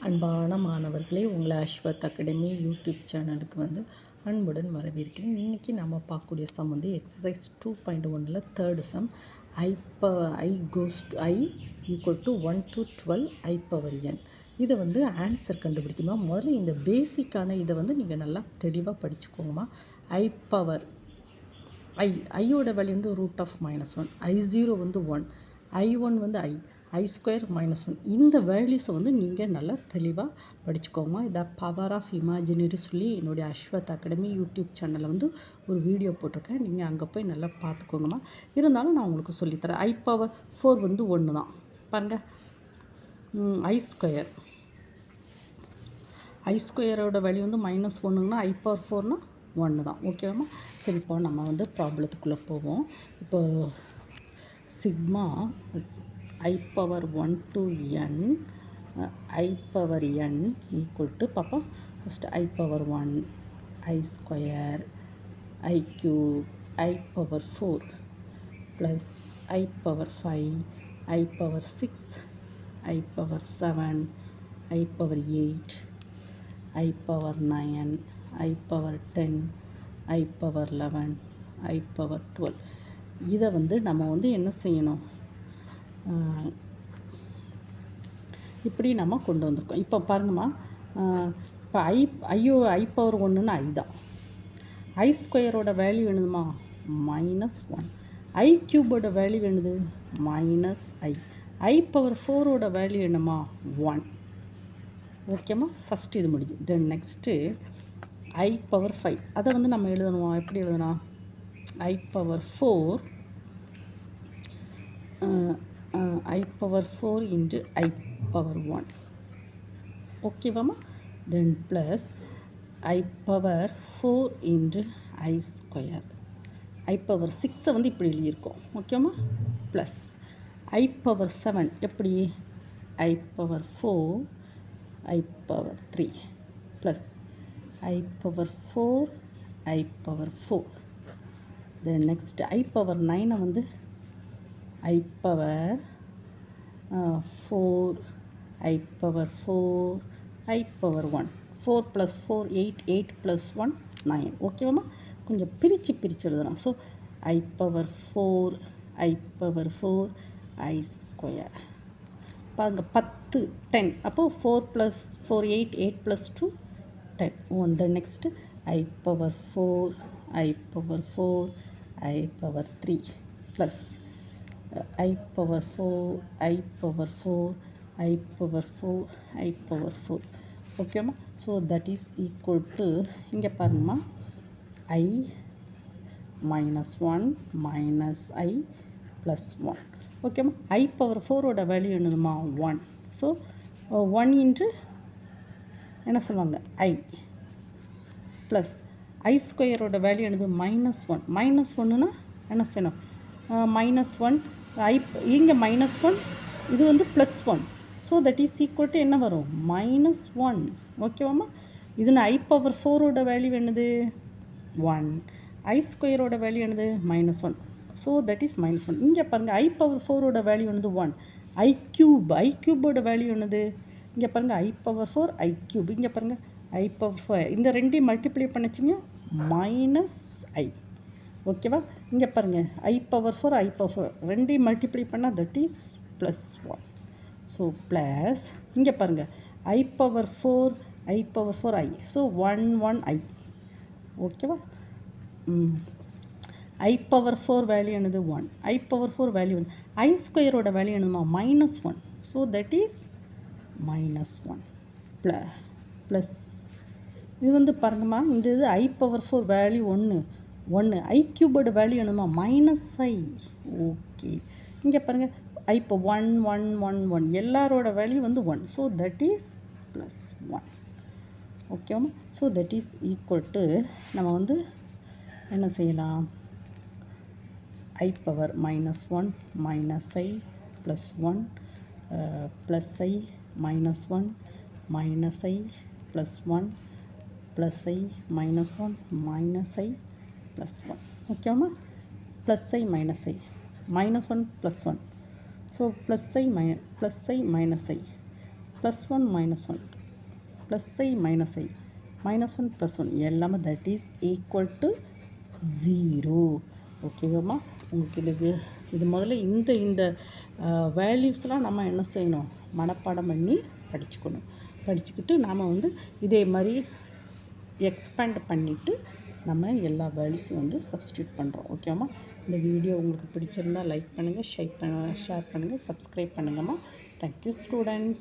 அன்பான மாணவர்களே, உங்களை அஸ்வத் அகாடமி யூடியூப் சேனலுக்கு அன்புடன் வரவேற்கிறேன். இன்றைக்கி நம்ம பார்க்கக்கூடிய சம் எக்ஸசைஸ் 2.1ல் third sum i goes to i equal to 1 to 12 i power n. இதை ஆன்சர் கண்டுபிடிக்கணுமா? முதல்ல இந்த பேசிக்கான இதை நீங்கள் நல்லா தெளிவாக படிச்சுக்கோங்கம்மா. ஐ பவர் ஐயோட value root of -1, I0 1, I1 I square -1. இந்த வேல்யூஸை நீங்கள் நல்லா தெளிவாக படிச்சுக்கோங்கம்மா. இதை பவர் ஆஃப் இமேஜினரி சொல்லி என்னுடைய அஸ்வத் அகாடமி யூடியூப் சேனலில் ஒரு வீடியோ போட்டிருக்கேன். நீங்கள் அங்கே போய் நல்லா பார்த்துக்கோங்கம்மா. இருந்தாலும் நான் உங்களுக்கு சொல்லித்தரேன். ஐ பவர் 4 1 தான் பாருங்கள். ஐ ஸ்கொயரோட வேல்யூ -1ங்கன்னா ஐ பவர் 4னா 1 தான். ஓகேவாம்மா? சரி, இப்போ நம்ம ப்ராப்ளத்துக்குள்ளே போவோம். இப்போ sigma I power 1 to n I power n equal to papa first I power 1 I square I cube I power 4 plus I power 5 I power 6 I power 7 I power 8 I power 9 I power 10 I power 11 I power 12. இதை நம்ம என்ன செய்யணும்? இப்படி நம்ம கொண்டு வந்திருக்கோம். இப்போ பாருங்கம்மா, இப்போ ஐ பவர் 1ன்னா ஐ தான். ஐ ஸ்கொயரோட வேல்யூ வேணுதுமா -1. ஐ க்யூபோட வேல்யூ வேணுது -i. ஐ பவர் 4ஓட வேல்யூ என்னம்மா 1. ஓகேம்மா? ஃபஸ்ட்டு இது முடிஞ்சு. Then next i power 5. அதை நம்ம எழுதணும். எப்படி எழுதணும்? I power 4 I power 4 into I power 1. ஓகேவாம்மா? Then plus I power 4 into I square. I power 6 இப்படி எழுதியிருக்கோம். ஓகேம்மா? ப்ளஸ் I power 7 எப்படி? I power 4 I power 3 plus I power 4 I power 4. Then next I power 9 I power 4 I power 4 I power 1. 4 plus 4 8, 8 plus 1 9. ஓகேவாம்மா? கொஞ்சம் பிரித்து எழுதலாம். So I power 4 I power 4 I square. பாருங்க 10 10. அப்போது 4 plus 4 8, 8 plus 2 10. On the next I power 4 I power 4 I power 3 plus I power 4 I power 4 I power 4 I power 4. ஓகேம்மா? So that is equal to இங்கே பாருங்கம்மா, I -1 I plus 1. ஓகேம்மா? ஐ power 4ஓட value என்னதுமா 1. So 1 into என்ன சொல்லுவாங்க ஐ plus ஐ ஸ்கொயரோட value என்னது -1. -1ன்னா என்ன செய்யணும்? -1 ஐ இங்கே -1 இது +1. So that is equal to என்ன வரும்? -1. ஓகேவாம்மா? இதுன்னு ஐ பவர் 4ஓட வேல்யூ என்னது 1. ஐ ஸ்கொயரோட வேல்யூ என்னது -1. So that is -1. இங்கே பாருங்கள், ஐ பவர் 4ஓட வேல்யூ என்னது 1. ஐ க்யூபோட வேல்யூ என்னது? இங்கே பாருங்கள், ஐ பவர் 4 ஐ க்யூப். இங்கே பாருங்கள், ஐ பவர் 4. இந்த ரெண்டையும் மல்டிப்ளை பண்ணிச்சிங்க -i. ஓகேவா? இங்கே பாருங்கள், ஐ பவர் 4 ஐ பவர் 4 ரெண்டையும் மல்டிப்ளை பண்ணால் தட் இஸ் +1. ஸோ ப்ளஸ் இங்கே பாருங்கள், ஐ power 4 I power 4 I. So 1 i. ஓகேவா? ஐ பவர் 4 வேல்யூ என்னது 1. ஐ பவர் 4 வேல்யூ 1. ஐ ஸ்கொயரோட வேல்யூ என்னதுமா -1. ஸோ தட் இஸ் -1 ப்ளஸ் இது பாருங்கம்மா, இந்த இது ஐ பவர் 4 வேல்யூ 1. ஐ க்யூபோட வேல்யூ என்னதுமா -i. ஓகே, இங்கே பாருங்கள், ஐ இப்போ 1 1 1 1 எல்லாரோட வேல்யூ 1. So that is +1. ஓகேவாம்மா? So that is equal to நம்ம என்ன செய்யலாம்? I power -1 -i +1 +i -1 -i +1 +i -1 -i +1. ஓகேவாம்மா? +i -i -1 +1. So +i -i plus 1 minus 1 plus I minus I minus 1 plus 1 எல்லாமே that is equal to 0. ஓகேவாம்மா? உங்களுக்கு இது முதல்ல இந்த வேல்யூஸ்லாம் நம்ம என்ன செய்யணும், மனப்பாடம் பண்ணி படிச்சுக்கிட்டு நாம் இதே மாதிரி எக்ஸ்பேண்ட் பண்ணிவிட்டு நம்ம எல்லா வேல்யூஸையும் சப்ஸ்டியூட் பண்ணுறோம். ஓகேம்மா? இந்த வீடியோ உங்களுக்கு பிடிச்சிருந்தால் லைக் பண்ணுங்கள், ஷேர் பண்ணுங்கள், சப்ஸ்கிரைப் பண்ணுங்கம்மா. Thank you student.